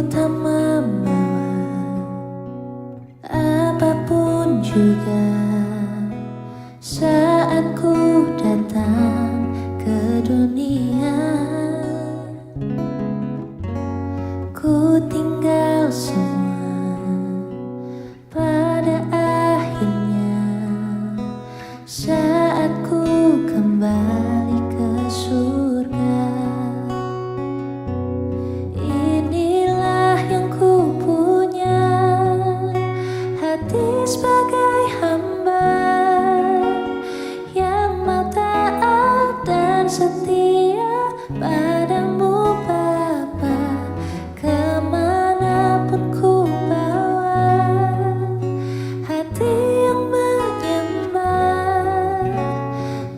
tak membawa apapun juga saat ku datang ke dunia. Ku tinggal semua pada akhirnya saat ku kembali ke surga. Inilah yang ku punya, hati sebagai hamba yang mau taat dan setia padamu Bapa. Kemanapun ku bawa, hati yang menyembah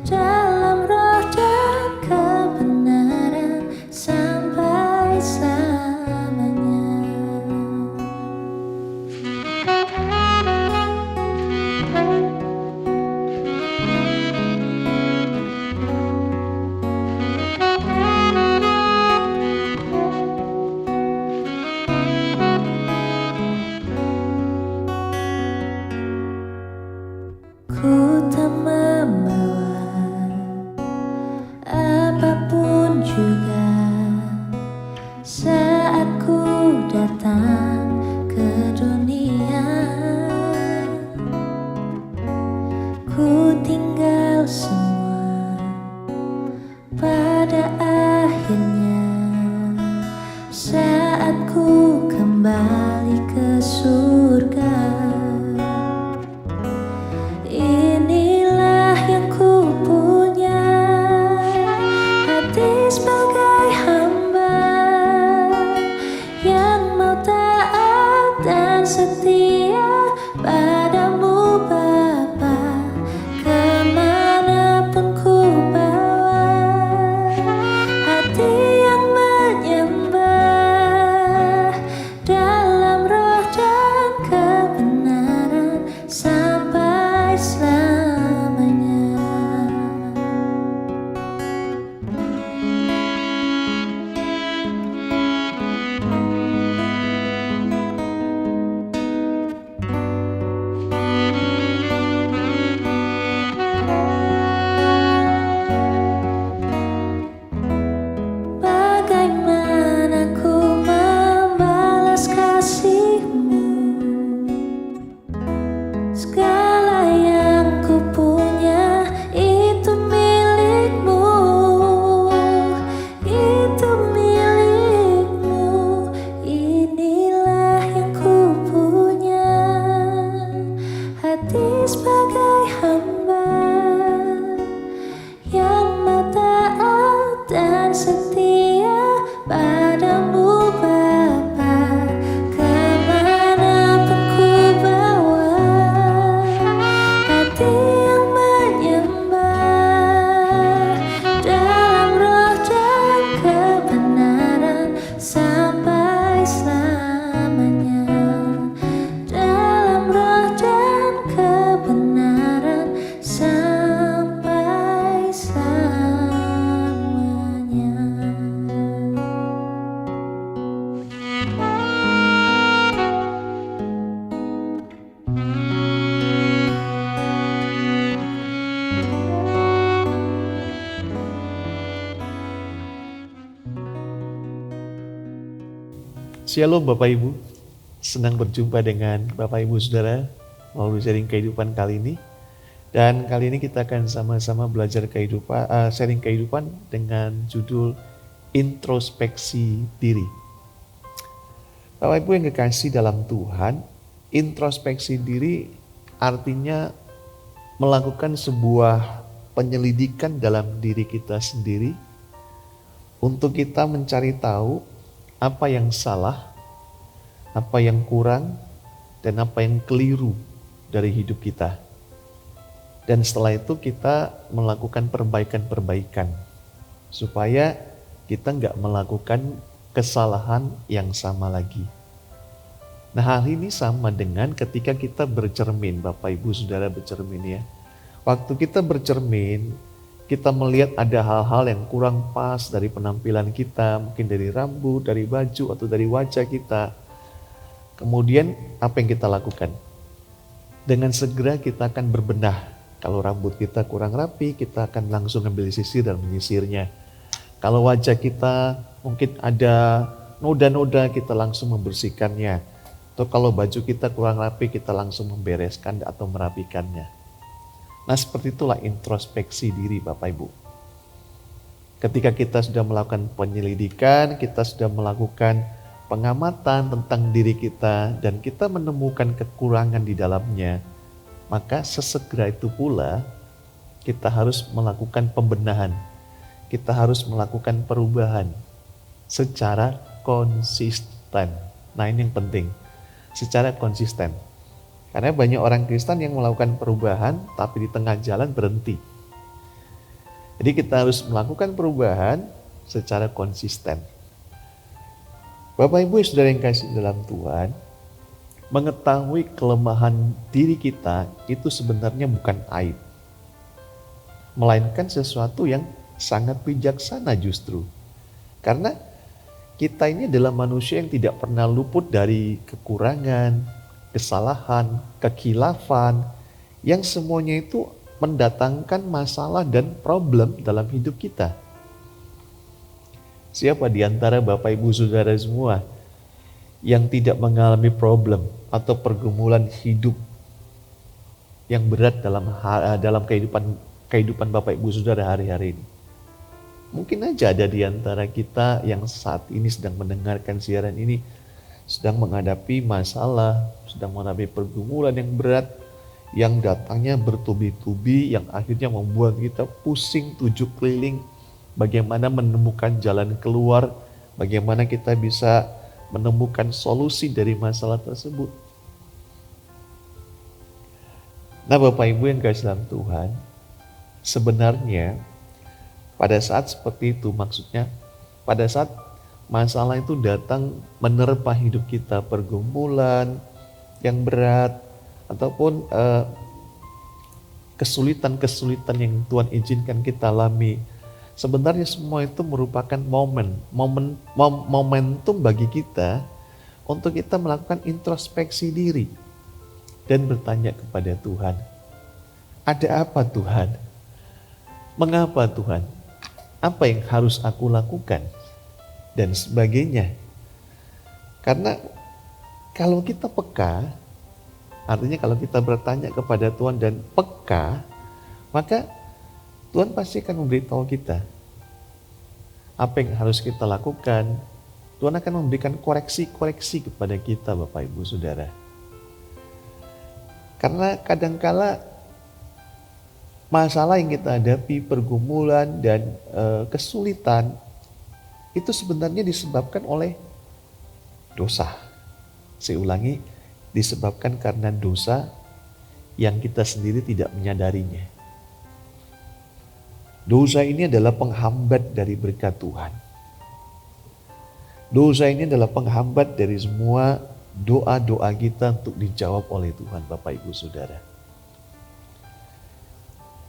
dalam roh dan kebenaran sampai selamanya. Ku tak membawa apapun juga saat ku datang ke dunia. Ku tinggal semua pada akhirnya saat ku kembali ke surga. Inilah yang ku punya, hati sebagai hamba yang mau taat dan setia padamu Bapa. Kemanapun ku bawa, hati yang menyembah dalam roh dan kebenaran sampai selamanya. Bagaimana ku membalas kasih-Mu? Segala yang ku punya itu milik-Mu, itu milik-Mu. Inilah yang ku punya, hati sebagai hamba yang mau taat dan setia padamu Bapa. Kemanapun ku bawa, hati yang menyembah dalam roh dan kebenaran sampai selamanya. Dalam roh dan kebenaran sampai selamanya. Shalom Bapak Ibu, senang berjumpa dengan Bapak Ibu Saudara melalui sharing kehidupan kali ini. Dan kali ini kita akan sama-sama belajar sharing kehidupan dengan judul introspeksi diri. Bapak Ibu yang kekasih dalam Tuhan, introspeksi diri artinya melakukan sebuah penyelidikan dalam diri kita sendiri untuk kita mencari tahu apa yang salah, apa yang kurang, dan apa yang keliru dari hidup kita. Dan setelah itu kita melakukan perbaikan-perbaikan supaya kita nggak melakukan kesalahan yang sama lagi. Nah, hal ini sama dengan ketika kita bercermin, Bapak Ibu Saudara bercermin ya. Waktu kita bercermin, kita melihat ada hal-hal yang kurang pas dari penampilan kita, mungkin dari rambut, dari baju, atau dari wajah kita. Kemudian apa yang kita lakukan? Dengan segera kita akan berbenah. Kalau rambut kita kurang rapi, kita akan langsung ambil sisir dan menyisirnya. Kalau wajah kita mungkin ada noda-noda, kita langsung membersihkannya. Atau kalau baju kita kurang rapi, kita langsung membereskan atau merapikannya. Nah, seperti itulah introspeksi diri Bapak Ibu. Ketika kita sudah melakukan penyelidikan, kita sudah melakukan pengamatan tentang diri kita, dan kita menemukan kekurangan di dalamnya, maka sesegera itu pula kita harus melakukan pembenahan. Kita harus melakukan perubahan secara konsisten. Nah, ini yang penting, secara konsisten. Karena banyak orang Kristen yang melakukan perubahan tapi di tengah jalan berhenti. Jadi kita harus melakukan perubahan secara konsisten. Bapak Ibu saudara yang kasih dalam Tuhan, mengetahui kelemahan diri kita itu sebenarnya bukan aib, melainkan sesuatu yang sangat bijaksana justru. Karena kita ini adalah manusia yang tidak pernah luput dari kekurangan, kesalahan, kekhilafan, yang semuanya itu mendatangkan masalah dan problem dalam hidup kita. Siapa di antara Bapak Ibu Saudara semua yang tidak mengalami problem atau pergumulan hidup yang berat dalam kehidupan Bapak Ibu Saudara hari-hari ini? Mungkin aja ada di antara kita yang saat ini sedang mendengarkan siaran ini sedang menghadapi masalah, sedang menghadapi pergumulan yang berat, yang datangnya bertubi-tubi, yang akhirnya membuat kita pusing 7 keliling. Bagaimana menemukan jalan keluar, bagaimana kita bisa menemukan solusi dari masalah tersebut. Nah, Bapak Ibu yang kasih dalam Tuhan, sebenarnya pada saat seperti itu, maksudnya pada saat masalah itu datang menerpa hidup kita, pergumulan yang berat ataupun kesulitan-kesulitan yang Tuhan izinkan kita alami, sebenarnya semua itu merupakan momentum bagi kita untuk kita melakukan introspeksi diri dan bertanya kepada Tuhan, ada apa Tuhan? Mengapa Tuhan? Apa yang harus aku lakukan? Dan sebagainya. Karena kalau kita peka, artinya kalau kita bertanya kepada Tuhan dan peka, maka Tuhan pasti akan memberitahu kita apa yang harus kita lakukan. Tuhan akan memberikan koreksi-koreksi kepada kita Bapak Ibu Saudara. Karena kadangkala masalah yang kita hadapi, pergumulan dan kesulitan, itu sebenarnya disebabkan oleh dosa. Saya ulangi, disebabkan karena dosa yang kita sendiri tidak menyadarinya. Dosa ini adalah penghambat dari berkat Tuhan. Dosa ini adalah penghambat dari semua doa-doa kita untuk dijawab oleh Tuhan Bapak Ibu Saudara.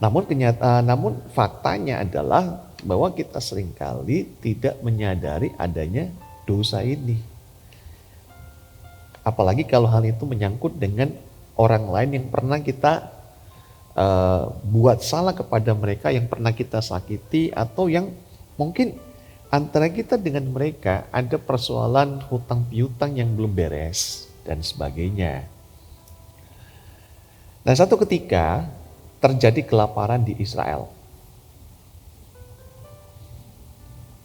Namun faktanya adalah bahwa kita seringkali tidak menyadari adanya dosa ini. Apalagi kalau hal itu menyangkut dengan orang lain yang pernah kita buat salah kepada mereka, yang pernah kita sakiti, atau yang mungkin antara kita dengan mereka ada persoalan hutang piutang yang belum beres dan sebagainya. Nah, satu ketika terjadi kelaparan di Israel.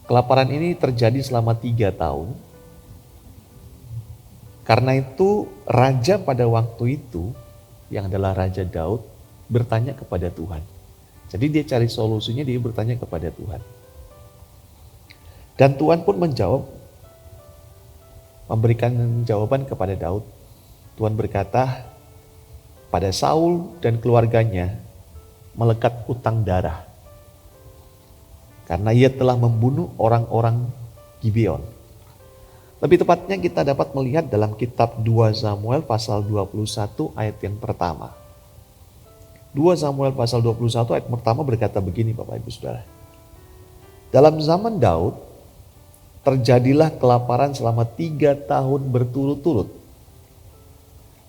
Kelaparan ini terjadi selama 3 tahun. Karena itu raja pada waktu itu, yang adalah Raja Daud, bertanya kepada Tuhan. Jadi dia cari solusinya, dia bertanya kepada Tuhan. Dan Tuhan pun menjawab, memberikan jawaban kepada Daud. Tuhan berkata, pada Saul dan keluarganya melekat hutang darah, karena ia telah membunuh orang-orang Gibeon. Lebih tepatnya kita dapat melihat dalam kitab 2 Samuel pasal 21 ayat yang pertama. 2 Samuel pasal 21 ayat pertama berkata begini Bapak Ibu Saudara. Dalam zaman Daud, terjadilah kelaparan selama 3 tahun berturut-turut.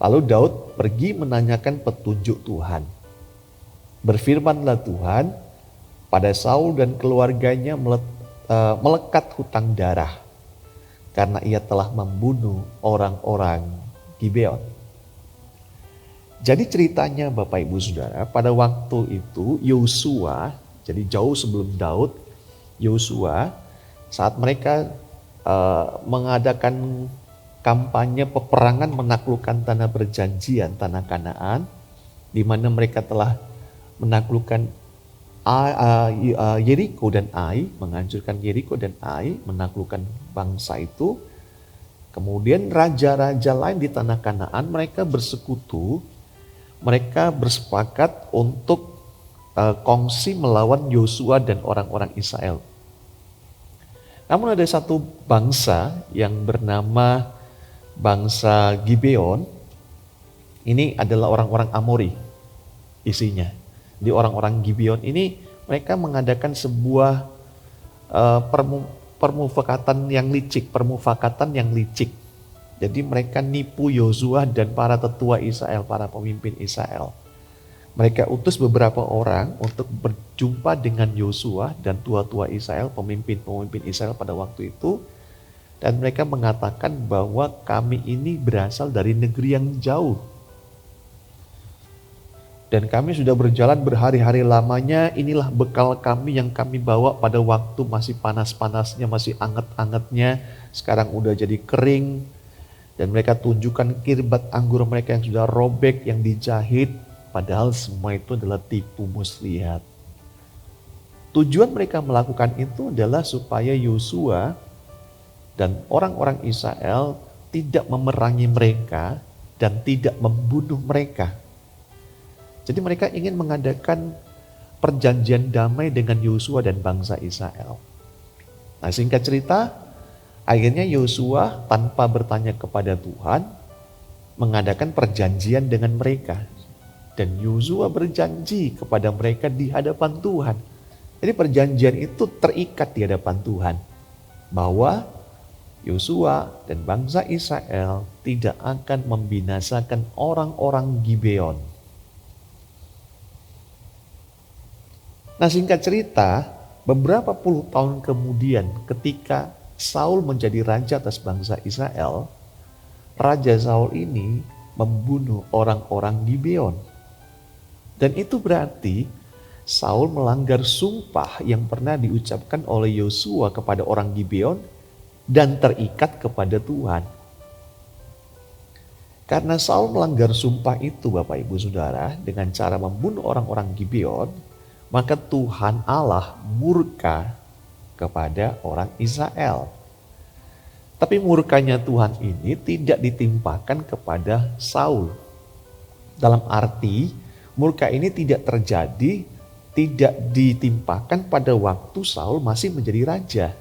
Lalu Daud pergi menanyakan petunjuk Tuhan. Berfirmanlah Tuhan, pada Saul dan keluarganya melekat hutang darah, karena ia telah membunuh orang-orang Gibeon. Jadi ceritanya Bapak Ibu Saudara, pada waktu itu Yosua, jadi jauh sebelum Daud, Yosua saat mereka mengadakan kampanye peperangan menaklukkan tanah perjanjian, tanah Kanaan, di mana mereka telah menaklukkan Yeriko dan Ai, menghancurkan Yeriko dan Ai, menaklukkan bangsa itu. Kemudian raja-raja lain di tanah Kanaan mereka bersekutu, mereka bersepakat untuk kongsi melawan Yosua dan orang-orang Israel. Namun ada satu bangsa yang bernama bangsa Gibeon. Ini adalah orang-orang Amori isinya. Di orang-orang Gibeon ini mereka mengadakan sebuah permufakatan yang licik. Jadi mereka nipu Yosua dan para tetua Israel, para pemimpin Israel. Mereka utus beberapa orang untuk berjumpa dengan Yosua dan tua-tua Israel, pemimpin-pemimpin Israel pada waktu itu. Dan mereka mengatakan bahwa kami ini berasal dari negeri yang jauh. Dan kami sudah berjalan berhari-hari lamanya, inilah bekal kami yang kami bawa pada waktu masih panas-panasnya, masih anget-angetnya. Sekarang udah jadi kering. Dan mereka tunjukkan kirbat anggur mereka yang sudah robek, yang dijahit. Padahal semua itu adalah tipu muslihat. Tujuan mereka melakukan itu adalah supaya Yosua dan orang-orang Israel tidak memerangi mereka dan tidak membunuh mereka. Jadi mereka ingin mengadakan perjanjian damai dengan Yosua dan bangsa Israel. Nah, singkat cerita, akhirnya Yosua tanpa bertanya kepada Tuhan mengadakan perjanjian dengan mereka. Dan Yosua berjanji kepada mereka di hadapan Tuhan. Jadi perjanjian itu terikat di hadapan Tuhan. Bahwa Yosua dan bangsa Israel tidak akan membinasakan orang-orang Gibeon. Nah, singkat cerita, beberapa puluh tahun kemudian ketika Saul menjadi raja atas bangsa Israel, Raja Saul ini membunuh orang-orang Gibeon. Dan itu berarti Saul melanggar sumpah yang pernah diucapkan oleh Yosua kepada orang Gibeon dan terikat kepada Tuhan. Karena Saul melanggar sumpah itu Bapak Ibu Saudara dengan cara membunuh orang-orang Gibeon, maka Tuhan Allah murka kepada orang Israel. Tapi murkanya Tuhan ini tidak ditimpakan kepada Saul. Dalam arti murka ini tidak terjadi, tidak ditimpakan pada waktu Saul masih menjadi raja.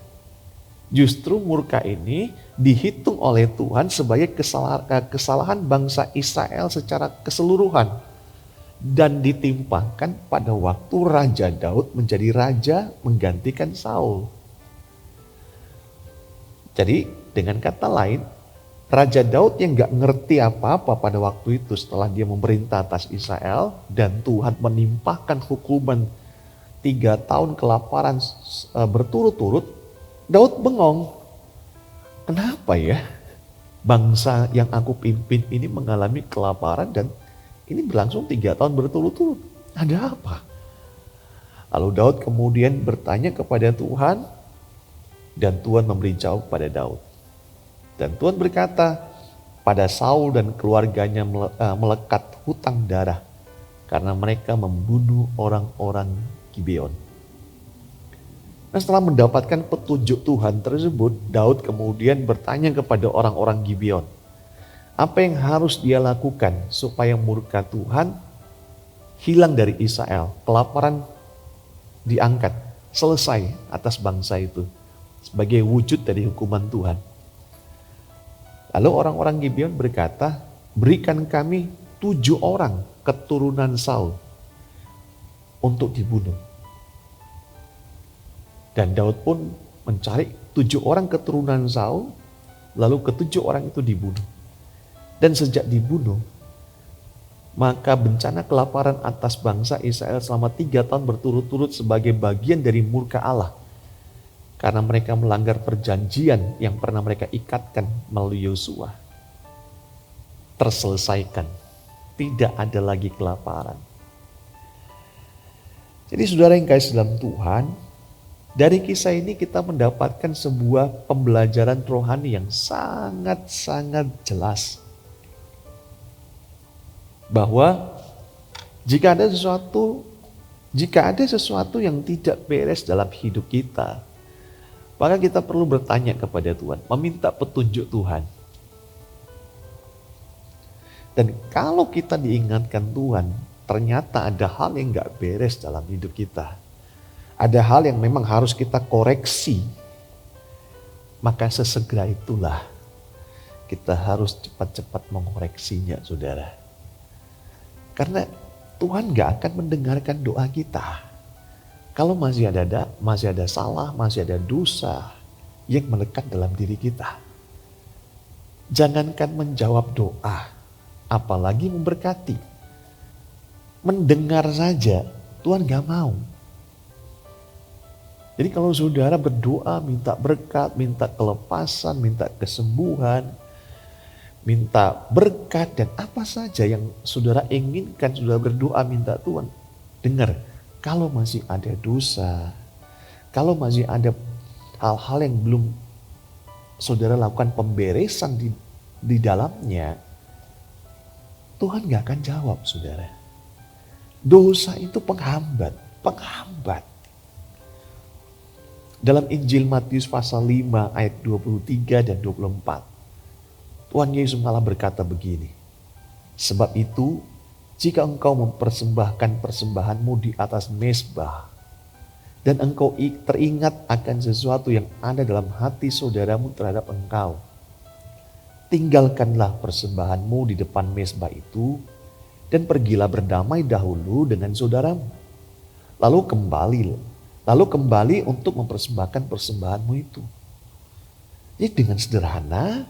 Justru murka ini dihitung oleh Tuhan sebagai kesalahan bangsa Israel secara keseluruhan. Dan ditimpakan pada waktu Raja Daud menjadi raja menggantikan Saul. Jadi dengan kata lain, Raja Daud yang gak ngerti apa-apa pada waktu itu setelah dia memerintah atas Israel dan Tuhan menimpahkan hukuman 3 tahun kelaparan berturut-turut, Daud bengong. Kenapa ya bangsa yang aku pimpin ini mengalami kelaparan dan ini berlangsung 3 tahun berturut-turut? Ada apa? Lalu Daud kemudian bertanya kepada Tuhan dan Tuhan memberi jawab pada Daud. Dan Tuhan berkata, pada Saul dan keluarganya melekat hutang darah karena mereka membunuh orang-orang Gibeon. Nah, setelah mendapatkan petunjuk Tuhan tersebut, Daud kemudian bertanya kepada orang-orang Gibeon, apa yang harus dia lakukan supaya murka Tuhan hilang dari Israel, kelaparan diangkat, selesai atas bangsa itu sebagai wujud dari hukuman Tuhan. Lalu orang-orang Gibeon berkata, berikan kami 7 orang keturunan Saul untuk dibunuh. Dan Daud pun mencari 7 orang keturunan Saul, lalu ke-7 orang itu dibunuh. Dan sejak dibunuh, maka bencana kelaparan atas bangsa Israel selama 3 tahun berturut-turut sebagai bagian dari murka Allah. Karena mereka melanggar perjanjian yang pernah mereka ikatkan melalui Yosua. Terselesaikan. Tidak ada lagi kelaparan. Jadi saudara yang kasih dalam Tuhan, dari kisah ini kita mendapatkan sebuah pembelajaran rohani yang sangat-sangat jelas. Bahwa jika ada sesuatu yang tidak beres dalam hidup kita, maka kita perlu bertanya kepada Tuhan, meminta petunjuk Tuhan. Dan kalau kita diingatkan Tuhan, ternyata ada hal yang gak beres dalam hidup kita. Ada hal yang memang harus kita koreksi. Maka sesegera itulah kita harus cepat-cepat mengoreksinya, saudara. Karena Tuhan gak akan mendengarkan doa kita. Kalau masih ada salah, masih ada dosa yang melekat dalam diri kita. Jangankan menjawab doa, apalagi memberkati. Mendengar saja Tuhan gak mau. Jadi kalau saudara berdoa minta berkat, minta kelepasan, minta kesembuhan, minta berkat dan apa saja yang saudara inginkan, saudara berdoa minta Tuhan. Dengar, kalau masih ada dosa, kalau masih ada hal-hal yang belum saudara lakukan pemberesan di dalamnya, Tuhan gak akan jawab, saudara. Dosa itu penghambat. Dalam Injil Matius pasal 5 ayat 23 dan 24. Tuhan Yesus malah berkata begini. Sebab itu, jika engkau mempersembahkan persembahanmu di atas mezbah, dan engkau teringat akan sesuatu yang ada dalam hati saudaramu terhadap engkau, tinggalkanlah persembahanmu di depan mezbah itu, dan pergilah berdamai dahulu dengan saudaramu. Lalu kembali untuk mempersembahkan persembahanmu itu. Jadi dengan sederhana,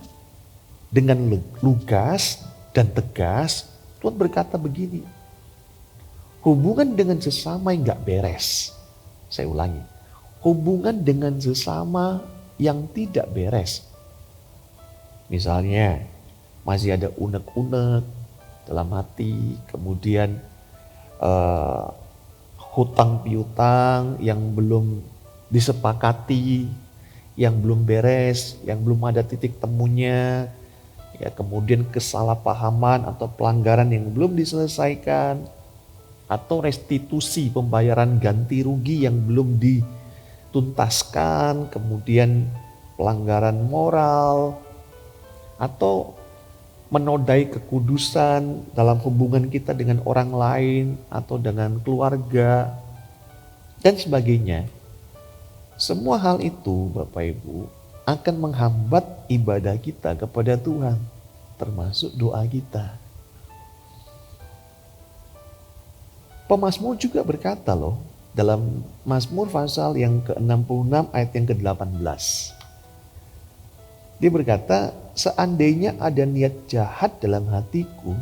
dengan lugas dan tegas, Tuhan berkata begini. Hubungan dengan sesama yang gak beres. Saya ulangi. Hubungan dengan sesama yang tidak beres. Misalnya, masih ada unek-unek dalam hati, kemudian hutang piutang yang belum disepakati, yang belum beres, yang belum ada titik temunya, ya kemudian kesalahpahaman atau pelanggaran yang belum diselesaikan, atau restitusi pembayaran ganti rugi yang belum dituntaskan, kemudian pelanggaran moral, atau menodai kekudusan dalam hubungan kita dengan orang lain atau dengan keluarga dan sebagainya. Semua hal itu Bapak Ibu akan menghambat ibadah kita kepada Tuhan, termasuk doa kita. Pemazmur juga berkata loh, dalam Mazmur pasal yang ke-66 ayat yang ke-18. Dia berkata, seandainya ada niat jahat dalam hatiku,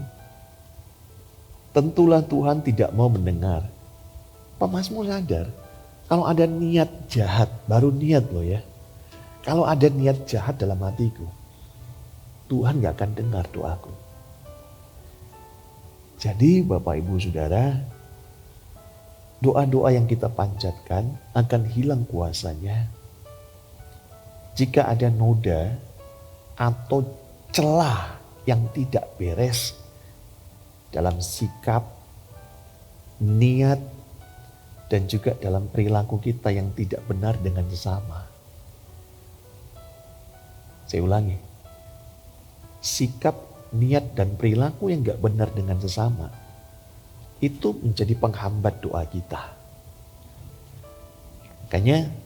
tentulah Tuhan tidak mau mendengar. Pemazmur sadar, kalau ada niat jahat, baru niat loh ya. Kalau ada niat jahat dalam hatiku, Tuhan gak akan dengar doaku. Jadi Bapak Ibu Saudara, doa-doa yang kita panjatkan akan hilang kuasanya jika ada noda atau celah yang tidak beres dalam sikap, niat, dan juga dalam perilaku kita yang tidak benar dengan sesama. Saya ulangi, sikap, niat, dan perilaku yang gak benar dengan sesama itu menjadi penghambat doa kita. Makanya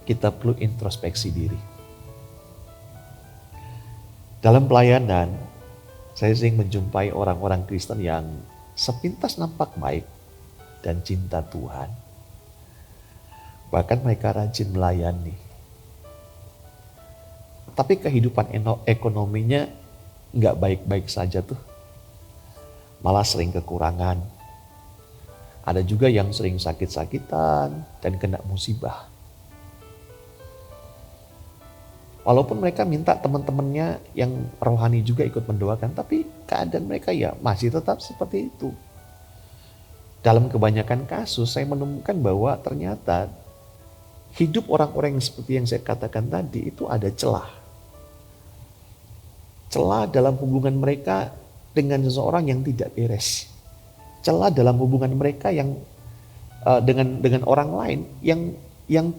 kita perlu introspeksi diri. Dalam pelayanan, saya sering menjumpai orang-orang Kristen yang sepintas nampak baik dan cinta Tuhan. Bahkan mereka rajin melayani. Tapi kehidupan ekonominya nggak baik-baik saja tuh. Malah sering kekurangan. Ada juga yang sering sakit-sakitan dan kena musibah. Walaupun mereka minta teman-temannya yang rohani juga ikut mendoakan, tapi keadaan mereka ya masih tetap seperti itu. Dalam kebanyakan kasus saya menemukan bahwa ternyata hidup orang-orang yang seperti yang saya katakan tadi itu ada celah. Celah dalam hubungan mereka dengan seseorang yang tidak beres. Celah dalam hubungan mereka yang dengan orang lain yang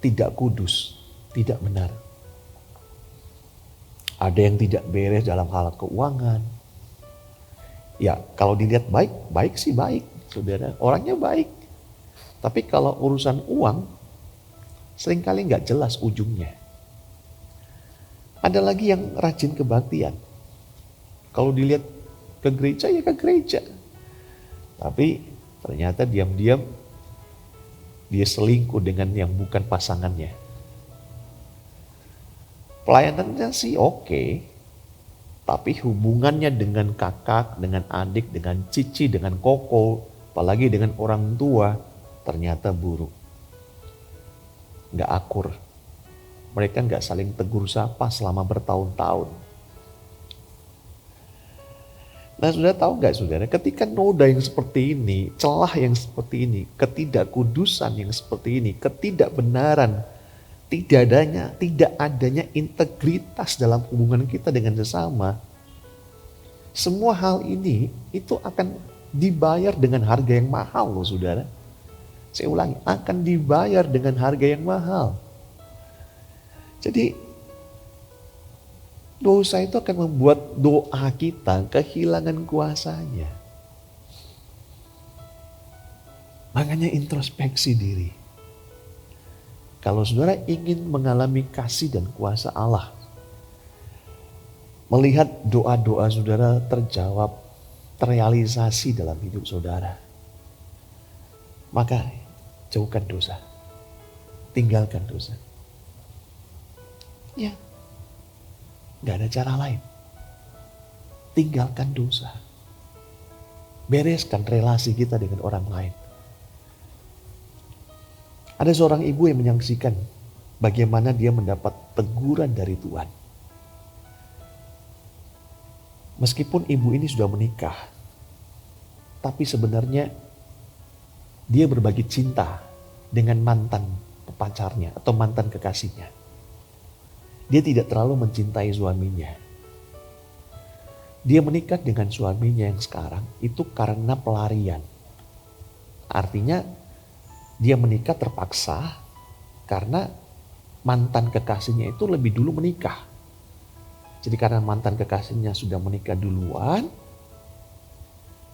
tidak kudus, tidak benar. Ada yang tidak beres dalam hal keuangan. Ya, kalau dilihat baik, baik sih baik, saudara. Orangnya baik. Tapi kalau urusan uang, seringkali nggak jelas ujungnya. Ada lagi yang rajin kebaktian. Kalau dilihat ke gereja, ya ke gereja. Tapi ternyata diam-diam dia selingkuh dengan yang bukan pasangannya. Pelayanannya sih oke, tapi hubungannya dengan kakak, dengan adik, dengan cici, dengan koko, apalagi dengan orang tua, ternyata buruk. Nggak akur. Mereka nggak saling tegur sapa selama bertahun-tahun. Nah, sudah tahu nggak saudara, ketika noda yang seperti ini, celah yang seperti ini, ketidakkudusan yang seperti ini, ketidakbenaran, tidak adanya integritas dalam hubungan kita dengan sesama, semua hal ini itu akan dibayar dengan harga yang mahal loh saudara. Saya ulangi, akan dibayar dengan harga yang mahal. Jadi dosa itu akan membuat doa kita kehilangan kuasanya. Makanya introspeksi diri. Kalau saudara ingin mengalami kasih dan kuasa Allah, melihat doa-doa saudara terjawab, terrealisasi dalam hidup saudara, maka jauhkan dosa, tinggalkan dosa. Ya, gak ada cara lain. Tinggalkan dosa. Bereskan relasi kita dengan orang lain. Ada seorang ibu yang menyaksikan bagaimana dia mendapat teguran dari Tuhan. Meskipun ibu ini sudah menikah, tapi sebenarnya dia berbagi cinta dengan mantan pacarnya atau mantan kekasihnya. Dia tidak terlalu mencintai suaminya. Dia menikah dengan suaminya yang sekarang itu karena pelarian. Artinya dia menikah terpaksa karena mantan kekasihnya itu lebih dulu menikah. Jadi karena mantan kekasihnya sudah menikah duluan,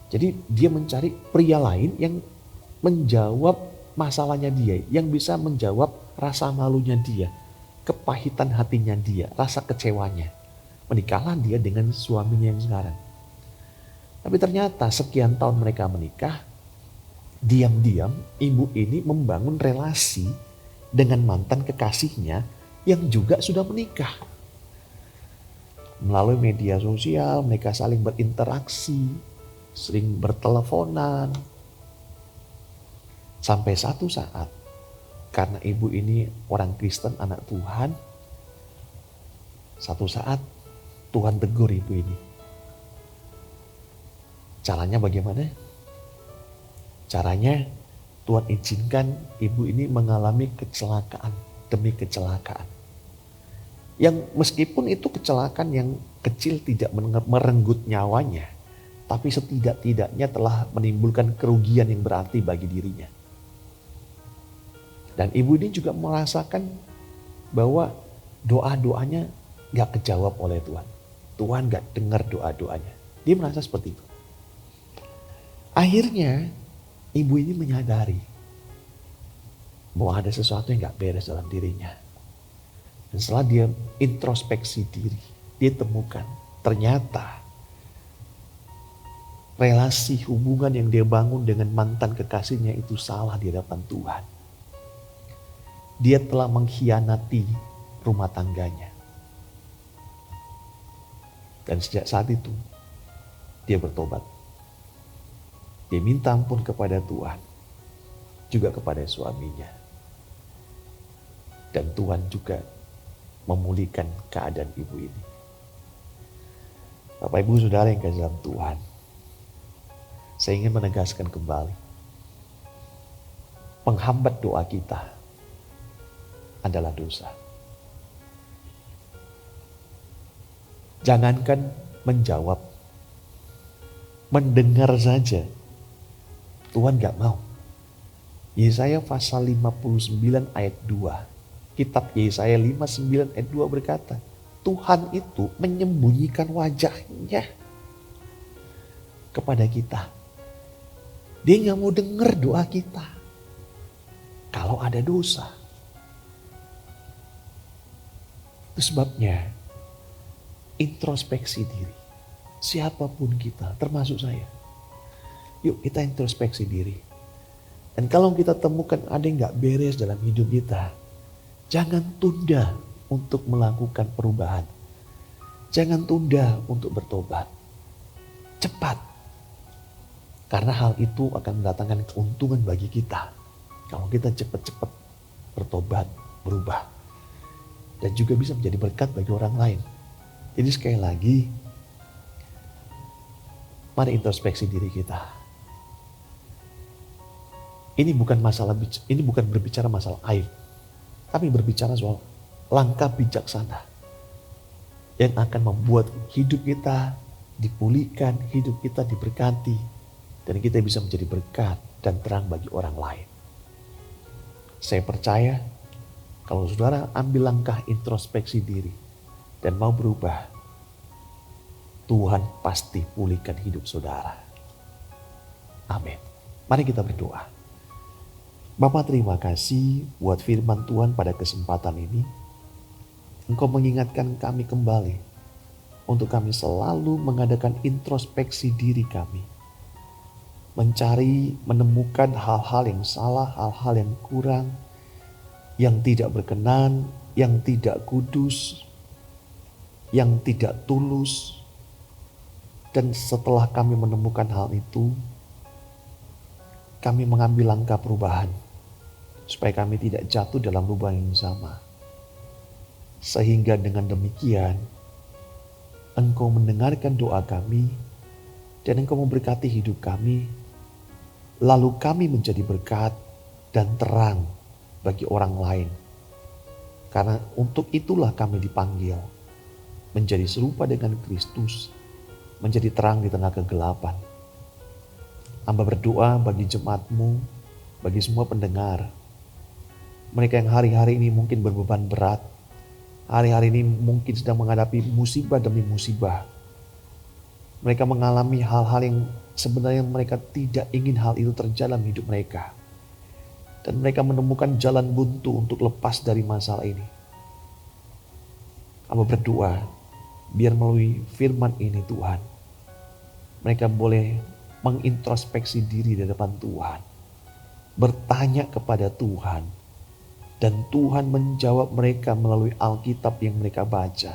jadi dia mencari pria lain yang menjawab masalahnya dia, yang bisa menjawab rasa malunya dia, kepahitan hatinya dia, rasa kecewanya. Menikahlah dia dengan suaminya yang sekarang. Tapi ternyata sekian tahun mereka menikah, diam-diam ibu ini membangun relasi dengan mantan kekasihnya yang juga sudah menikah. Melalui media sosial mereka saling berinteraksi, sering berteleponan. Sampai satu saat, karena ibu ini orang Kristen, anak Tuhan, satu saat Tuhan tegur ibu ini. Caranya bagaimana? Caranya Tuhan izinkan ibu ini mengalami kecelakaan demi kecelakaan. Yang meskipun itu kecelakaan yang kecil tidak merenggut nyawanya, tapi setidak-tidaknya telah menimbulkan kerugian yang berarti bagi dirinya. Dan ibu ini juga merasakan bahwa doa-doanya gak kejawab oleh Tuhan. Tuhan gak dengar doa-doanya. Dia merasa seperti itu. Akhirnya ibu ini menyadari bahwa ada sesuatu yang gak beres dalam dirinya. Dan setelah dia introspeksi diri, dia temukan ternyata relasi hubungan yang dia bangun dengan mantan kekasihnya itu salah di hadapan Tuhan. Dia telah mengkhianati rumah tangganya. Dan sejak saat itu, dia bertobat. Dia minta ampun kepada Tuhan, juga kepada suaminya. Dan Tuhan juga memulihkan keadaan ibu ini. Bapak Ibu Saudara yang kasih dalam Tuhan, saya ingin menegaskan kembali, penghambat doa kita adalah dosa. Jangankan menjawab, mendengar saja Tuhan gak mau. Yesaya pasal 59 ayat 2, kitab Yesaya 59 ayat 2 berkata, Tuhan itu menyembunyikan wajahnya kepada kita. Dia gak mau dengar doa kita kalau ada dosa. Itu sebabnya introspeksi diri. Siapapun kita, termasuk saya. Yuk kita introspeksi diri. Dan kalau kita temukan ada yang gak beres dalam hidup kita, jangan tunda untuk melakukan perubahan. Jangan tunda untuk bertobat. Cepat. Karena hal itu akan mendatangkan keuntungan bagi kita. Kalau kita cepat-cepat bertobat, berubah. Dan juga bisa menjadi berkat bagi orang lain. Jadi sekali lagi, mari introspeksi diri kita. Ini bukan berbicara masalah aib, tapi berbicara soal langkah bijaksana yang akan membuat hidup kita dipulihkan, hidup kita diberkati, dan kita bisa menjadi berkat dan terang bagi orang lain. Saya percaya kalau saudara ambil langkah introspeksi diri dan mau berubah, Tuhan pasti pulihkan hidup saudara. Amin. Mari kita berdoa. Bapa, terima kasih buat firman Tuhan pada kesempatan ini. Engkau mengingatkan kami kembali untuk kami selalu mengadakan introspeksi diri kami. Mencari, menemukan hal-hal yang salah, hal-hal yang kurang, yang tidak berkenan, yang tidak kudus, yang tidak tulus. Dan setelah kami menemukan hal itu, kami mengambil langkah perubahan supaya kami tidak jatuh dalam lubang yang sama. Sehingga dengan demikian, Engkau mendengarkan doa kami dan Engkau memberkati hidup kami. Lalu kami menjadi berkat dan terang bagi orang lain. Karena untuk itulah kami dipanggil menjadi serupa dengan Kristus, menjadi terang di tengah kegelapan. Hamba berdoa bagi jemaat-Mu, bagi semua pendengar. Mereka yang hari-hari ini mungkin berbeban berat. Hari-hari ini mungkin sedang menghadapi musibah demi musibah. Mereka mengalami hal-hal yang sebenarnya mereka tidak ingin hal itu terjadi dalam hidup mereka. Dan mereka menemukan jalan buntu untuk lepas dari masalah ini. Hamba berdoa, biar melalui firman ini Tuhan, mereka boleh mengintrospeksi diri di depan Tuhan. Bertanya kepada Tuhan. Dan Tuhan menjawab mereka melalui Alkitab yang mereka baca.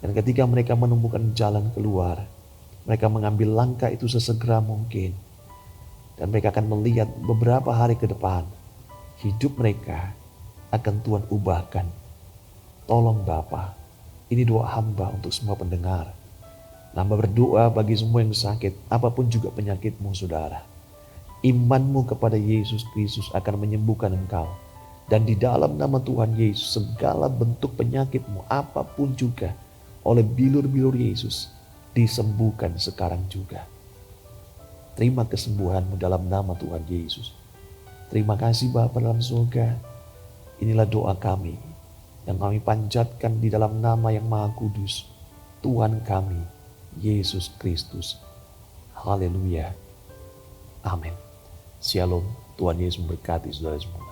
Dan ketika mereka menemukan jalan keluar, mereka mengambil langkah itu sesegera mungkin. Dan mereka akan melihat beberapa hari ke depan, hidup mereka akan Tuhan ubahkan. Tolong Bapa, ini doa hamba untuk semua pendengar. Hamba berdoa bagi semua yang sakit, apapun juga penyakitmu saudara. Imanmu kepada Yesus Kristus akan menyembuhkan engkau. Dan di dalam nama Tuhan Yesus, segala bentuk penyakitmu apapun juga oleh bilur-bilur Yesus disembuhkan sekarang juga. Terima kesembuhanmu dalam nama Tuhan Yesus. Terima kasih Bapa dalam surga. Inilah doa kami yang kami panjatkan di dalam nama yang Maha Kudus, Tuhan kami, Yesus Kristus. Haleluya. Amin. Shalom. Tuhan Yesus memberkati saudara semua.